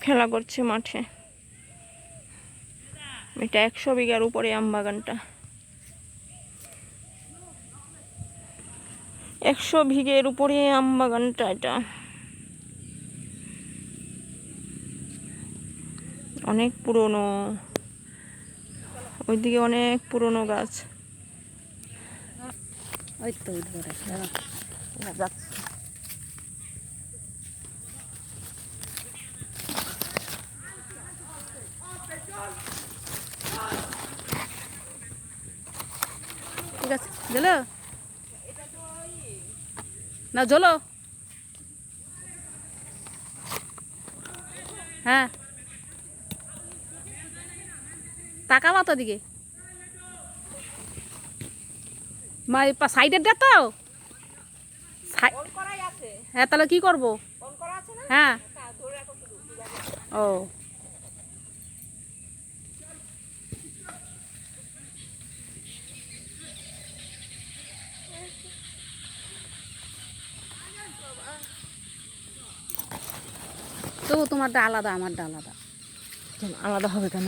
খেলা করছে মাঠে। এটা 100 বিঘার উপরে আম বাগানটা। 100 বিঘের উপরে আম বাগানটা এটা। অনেক পুরনো, ওইদিকে অনেক পুরনো গাছ। ওই তো যাচ্ছে। ঠিক আছে, জ্বলো না, জ্বলো। হ্যাঁ, তাকাবা তো দিকে। মা সাইডের দে তো। হ্যাঁ, তাহলে কি করবো? হ্যাঁ, ও তবু তোমারটা আলাদা, আমারটা আলাদা। আলাদা হবে কেন?